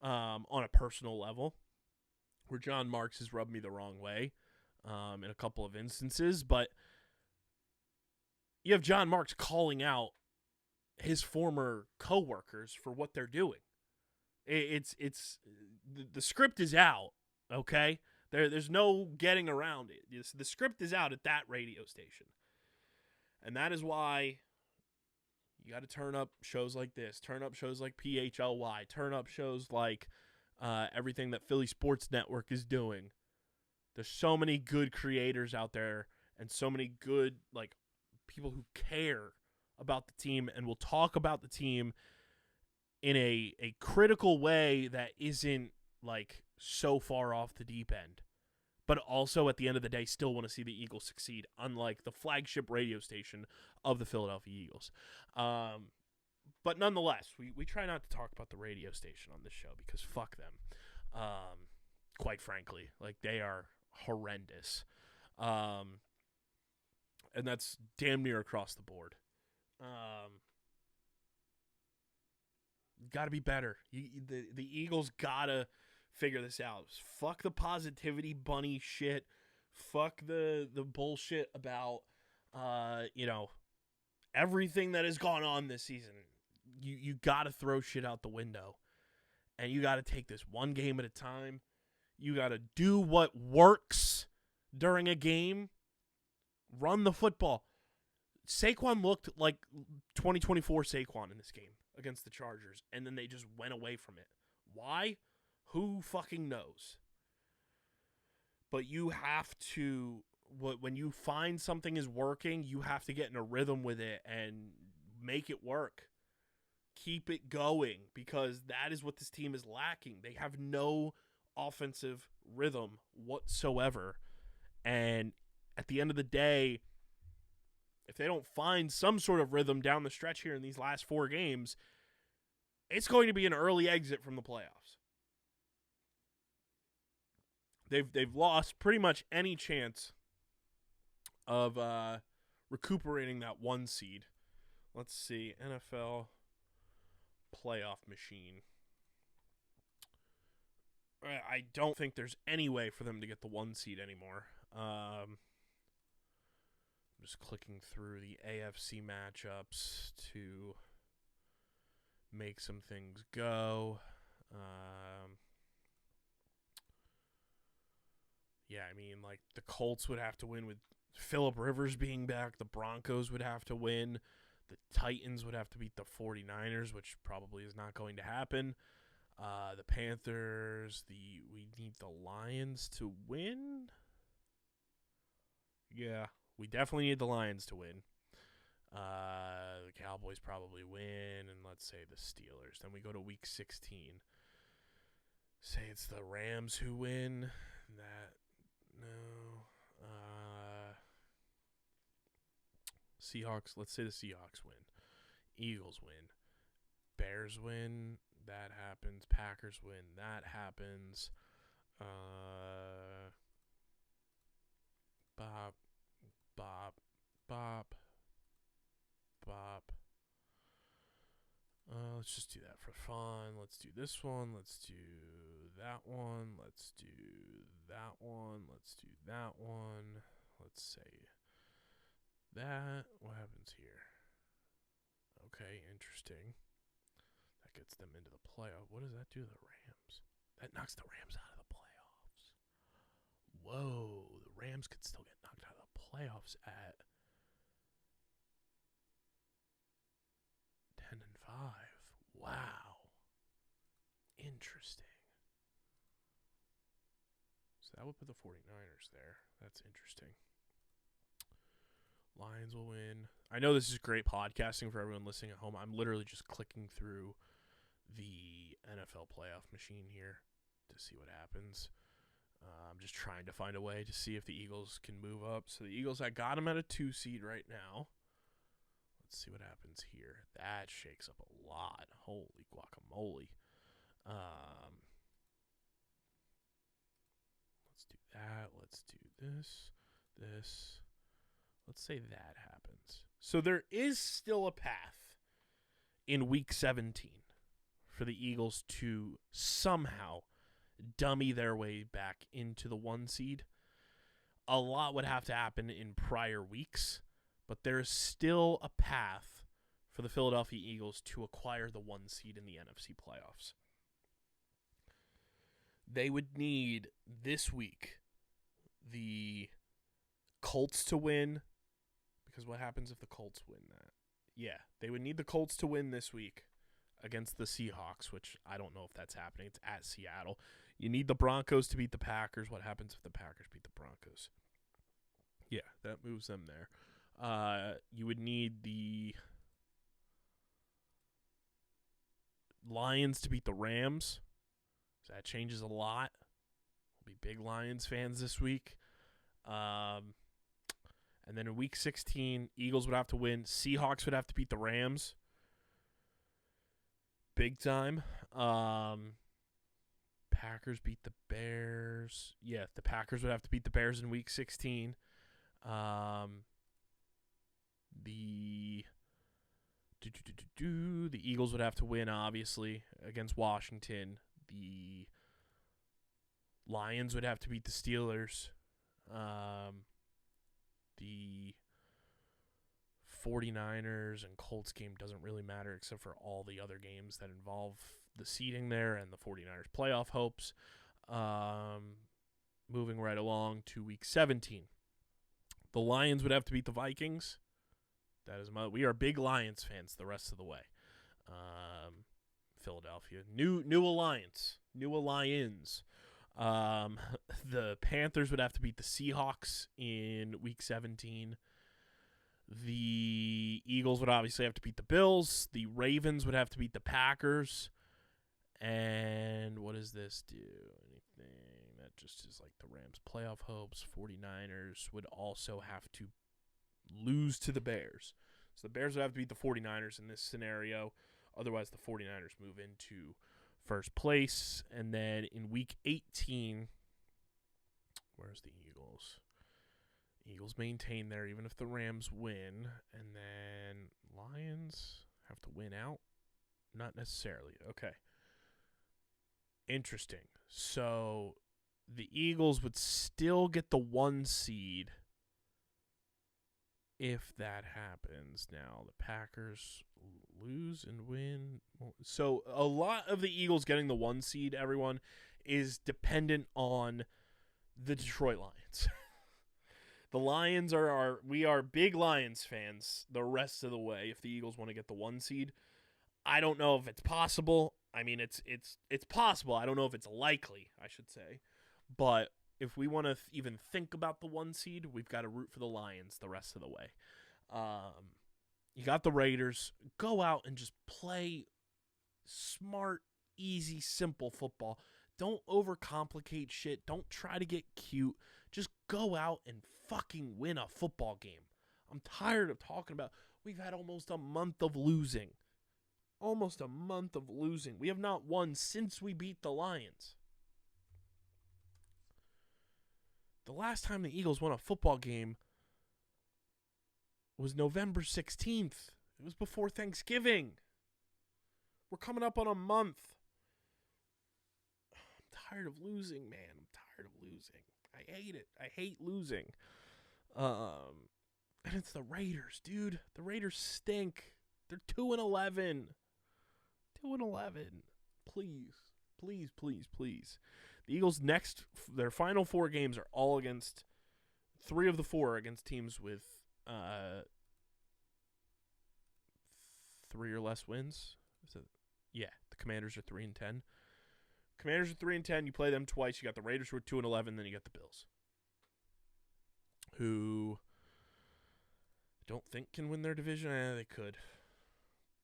on a personal level, where John Marks has rubbed me the wrong way in a couple of instances, but you have John Marks calling out his former coworkers for what they're doing. It's the script is out, okay? There's no getting around it. The script is out at that radio station. And that is why you got to turn up shows like this, turn up shows like PHLY, turn up shows like everything that Philly Sports Network is doing. There's so many good creators out there and so many good like people who care about the team and will talk about the team in a critical way that isn't like so far off the deep end, but also at the end of the day still want to see the Eagles succeed, unlike the flagship radio station of the Philadelphia Eagles. But nonetheless, we try not to talk about the radio station on this show because fuck them. Quite frankly, like they are horrendous. And that's damn near across the board. Got to be better. The Eagles got to figure this out. Fuck the positivity bunny shit. Fuck the bullshit about, everything that has gone on this season. You got to throw shit out the window. And you got to take this one game at a time. You got to do what works during a game. Run the football. Saquon looked like 2024 Saquon in this game against the Chargers, and then they just went away from it. Why? Who fucking knows? But you have to, when you find something is working, you have to get in a rhythm with it and make it work. Keep it going, because that is what this team is lacking. They have no offensive rhythm whatsoever. And at the end of the day, if they don't find some sort of rhythm down the stretch here in these last 4 games, it's going to be an early exit from the playoffs. They've lost pretty much any chance of recuperating that 1 seed. Let's see, NFL playoff machine. I don't think there's any way for them to get the 1 seed anymore. I'm just clicking through the AFC matchups to make some things go. Yeah, I mean, like, the Colts would have to win with Phillip Rivers being back. The Broncos would have to win. The Titans would have to beat the 49ers, which probably is not going to happen. The Panthers, we need the Lions to win. Yeah, we definitely need the Lions to win. The Cowboys probably win, and let's say the Steelers. Then we go to Week 16. Say it's the Rams who win. Seahawks. Let's say the Seahawks win. Eagles win. Bears win. That happens. Packers win. That happens. Bop. Let's just do that for fun. Let's do this one. Let's do that one. Let's do that one. Let's do that one. Let's say that. What happens here? Okay, interesting. That gets them into the playoff. What does that do to the Rams? That knocks the Rams out of the playoffs. Whoa, the Rams could still get knocked out of the playoffs at 10-5. Wow. Interesting. So that would put the 49ers there. That's interesting. Lions will win. I know this is great podcasting for everyone listening at home. I'm literally just clicking through the NFL playoff machine here to see what happens. I'm just trying to find a way to see if the Eagles can move up. So the Eagles, I got them at a 2 seed right now. Let's see what happens here. That shakes up a lot. Holy guacamole. Let's do that. Let's do this. Let's say that happens. So there is still a path in Week 17 for the Eagles to somehow dummy their way back into the 1 seed. A lot would have to happen in prior weeks, but there is still a path for the Philadelphia Eagles to acquire the 1 seed in the NFC playoffs. They would need this week the Colts to win, because what happens if the Colts win that? Yeah, they would need the Colts to win this week against the Seahawks, which I don't know if that's happening. It's at Seattle. You need the Broncos to beat the Packers. What happens if the Packers beat the Broncos? Yeah, that moves them there. You would need the Lions to beat the Rams. So that changes a lot. We'll be big Lions fans this week. And then in Week 16, Eagles would have to win. Seahawks would have to beat the Rams. Big time. Packers beat the Bears. Yeah, the Packers would have to beat the Bears in Week 16. The Eagles would have to win, obviously, against Washington. The Lions would have to beat the Steelers. The 49ers and Colts game doesn't really matter except for all the other games that involve the seeding there and the 49ers playoff hopes. Moving right along to Week 17. The Lions would have to beat the Vikings. We are big Lions fans the rest of the way. Philadelphia. New alliance. New Lions. The Panthers would have to beat the Seahawks in Week 17. The Eagles would obviously have to beat the Bills. The Ravens would have to beat the Packers. And what does this do? Anything? That just is like the Rams' playoff hopes. 49ers would also have to lose to the Bears. So the Bears would have to beat the 49ers in this scenario. Otherwise, the 49ers move into first place. And then in Week 18, where's the Eagles? Eagles maintain there even if the Rams win. And then Lions have to win out? Not necessarily. Okay. Interesting. So the Eagles would still get the 1 seed if that happens. Now, the Packers lose and win. So a lot of the Eagles getting the 1 seed, everyone, is dependent on the Detroit Lions. The Lions we are big Lions fans the rest of the way if the Eagles want to get the 1 seed. I don't know if it's possible. I mean, it's possible. I don't know if it's likely, I should say. But if we want to even think about the 1 seed, we've got to root for the Lions the rest of the way. You got the Raiders. Go out and just play smart, easy, simple football. Don't overcomplicate shit. Don't try to get cute. Just go out and fucking win a football game. I'm tired of talking about, we've had almost a month of losing. Almost a month of losing. We have not won since we beat the Lions. The last time the Eagles won a football game was November 16th. It was before Thanksgiving. We're coming up on a month. I'm tired of losing, man. I'm tired of losing. I hate it. I hate losing. And it's the Raiders, dude. The Raiders stink. They're 2-11. 2-11. Please. Please, please, please. The Eagles' their final 4 games are all against, 3 of the 4 are against teams with 3 or less wins. Yeah, the Commanders are 3-10. Commanders are 3-10. You play them twice. You got the Raiders who are 2-11. Then you got the Bills, who I don't think can win their division. They could,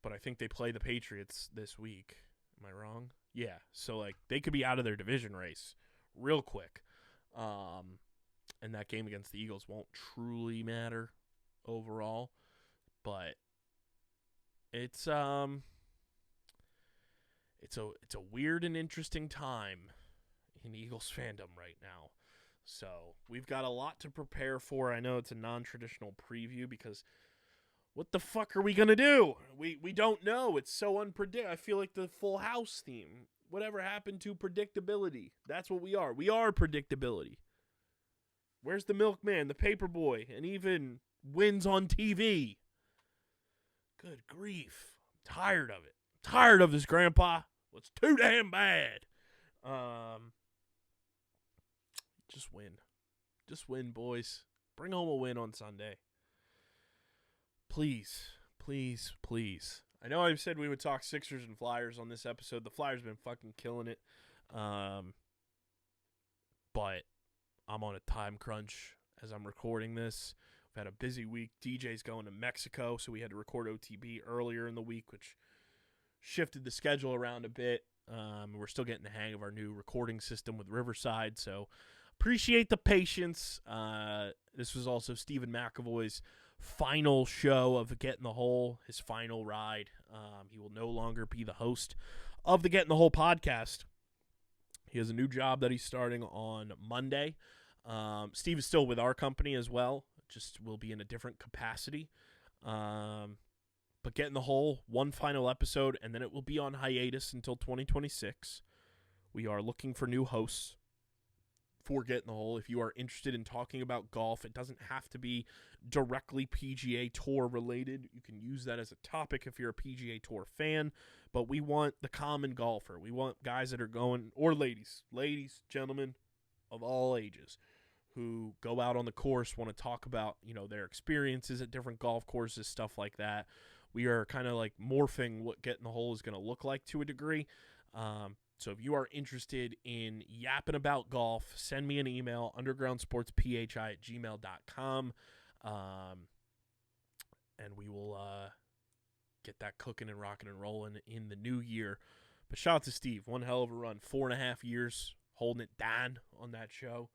but I think they play the Patriots this week. Am I wrong? Yeah. So like they could be out of their division race real quick. And that game against the Eagles won't truly matter overall, but it's a weird and interesting time in Eagles fandom right now. So we've got a lot to prepare for. I know it's a non-traditional preview because what the fuck are we going to do? We don't know. It's so unpredictable. I feel like the Full House theme. Whatever happened to predictability? That's what we are. We are predictability. Where's the milkman, the paperboy, and even wins on TV? Good grief. I'm tired of it. I'm tired of this, Grandpa. It's too damn bad. Just win. Just win, boys. Bring home a win on Sunday. Please, please, please. I know I said we would talk Sixers and Flyers on this episode. The Flyers have been fucking killing it. But I'm on a time crunch as I'm recording this. We've had a busy week. DJ's going to Mexico, so we had to record OTB earlier in the week, which shifted the schedule around a bit. We're still getting the hang of our new recording system with Riverside, so appreciate the patience. This was also Stephen McAvoy's final show of Get in the Hole, his final ride. He will no longer be the host of the Get in the Hole podcast. He has a new job that he's starting on Monday. Steve is still with our company as well, just will be in a different capacity. But Get in the Hole, one final episode, and then it will be on hiatus until 2026. We are looking for new hosts for Get in the Hole. If you are interested in talking about golf, it doesn't have to be directly PGA Tour related. You can use that as a topic if you're a PGA Tour fan, but we want the common golfer. We want guys that are going, or ladies, gentlemen of all ages, who go out on the course, want to talk about, their experiences at different golf courses, stuff like that. We are kind of like morphing what Get in the Hole is going to look like to a degree. So if you are interested in yapping about golf, send me an email, undergroundsportsphi@gmail.com, and we will get that cooking and rocking and rolling in the new year. But shout out to Steve. One hell of a run. 4.5 years holding it down on that show.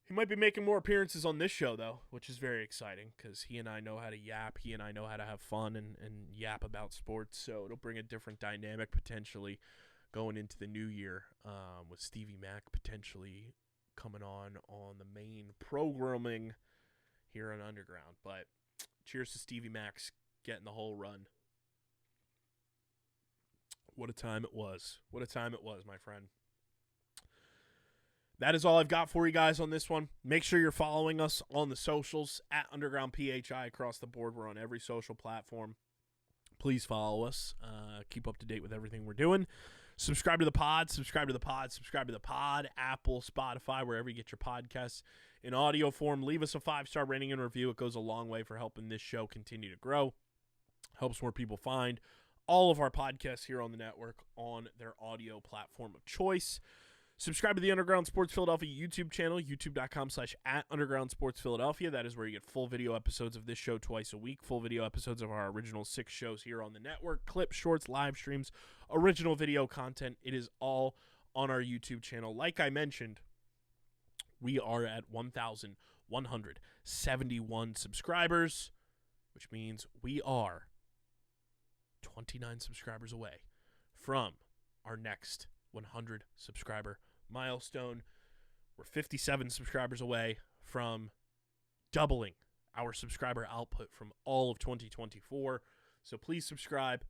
He might be making more appearances on this show, though, which is very exciting because he and I know how to yap. He and I know how to have fun and yap about sports. So it'll bring a different dynamic potentially going into the new year, with Stevie Mac potentially coming on the main programming here on Underground. But cheers to Stevie Mac's Getting the Whole run. What a time it was. What a time it was, my friend. That is all I've got for you guys on this one. Make sure you're following us on the socials at Underground PHI across the board. We're on every social platform. Please follow us. Keep up to date with everything we're doing. Subscribe to the pod, Apple, Spotify, wherever you get your podcasts in audio form. Leave us a 5-star rating and review. It goes a long way for helping this show continue to grow. Helps more people find all of our podcasts here on the network on their audio platform of choice. Subscribe to the Underground Sports Philadelphia YouTube channel, youtube.com/@UndergroundSportsPhiladelphia. That is where you get full video episodes of this show twice a week, full video episodes of our original 6 shows here on the network, clips, shorts, live streams, original video content. It is all on our YouTube channel. Like I mentioned, we are at 1,171 subscribers, which means we are 29 subscribers away from our next 100 subscriber milestone. We're 57 subscribers away from doubling our subscriber output from all of 2024. So please subscribe.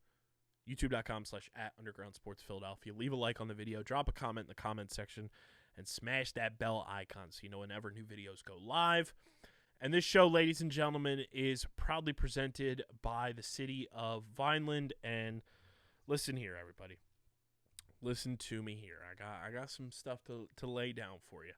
YouTube.com/@UndergroundSportsPhiladelphia. Leave a like on the video. Drop a comment in the comment section. And smash that bell icon so you know whenever new videos go live. And this show, ladies and gentlemen, is proudly presented by the city of Vineland. And listen here, everybody. Listen to me here. I got some stuff to lay down for you.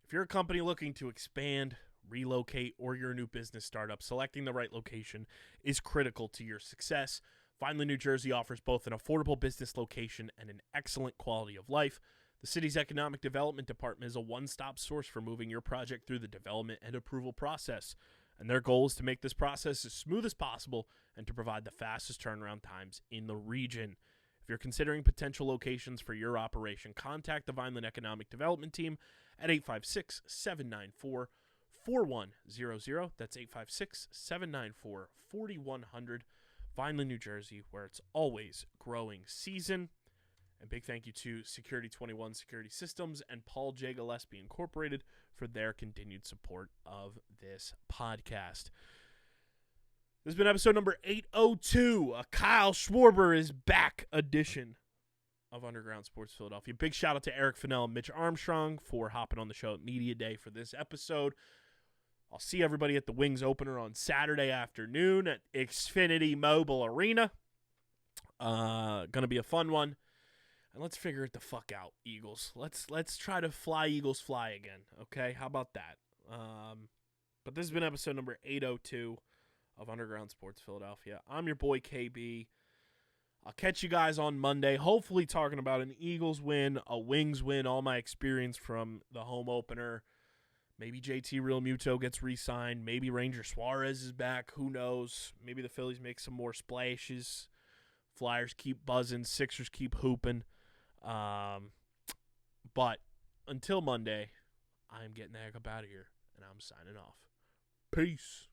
If you're a company looking to expand, relocate, or you're a new business startup, selecting the right location is critical to your success. Vineland, New Jersey offers both an affordable business location and an excellent quality of life. The city's economic development department is a one-stop source for moving your project through the development and approval process. And their goal is to make this process as smooth as possible and to provide the fastest turnaround times in the region. If you're considering potential locations for your operation, contact the Vineland Economic Development Team at 856-794-4100. That's 856-794-4100. Vineland, New Jersey, where it's always growing season. And big thank you to Security 21 Security Systems and Paul J. Gillespie Incorporated for their continued support of this podcast. This has been episode number 802, a Kyle Schwarber is back edition of Underground Sports Philadelphia. Big shout out to Eric Fannell and Mitch Armstrong for hopping on the show at Media Day for this episode. I'll see everybody at the Wings opener on Saturday afternoon at Xfinity Mobile Arena. Gonna be a fun one. And let's figure it the fuck out, Eagles. Let's try to fly Eagles fly again, okay? How about that? But this has been episode number 802 of Underground Sports Philadelphia. I'm your boy KB. I'll catch you guys on Monday, hopefully talking about an Eagles win, a Wings win, all my experience from the home opener. Maybe JT Realmuto gets re-signed. Maybe Ranger Suarez is back. Who knows? Maybe the Phillies make some more splashes. Flyers keep buzzing. Sixers keep hooping. But until Monday, I'm getting the heck up out of here, and I'm signing off. Peace.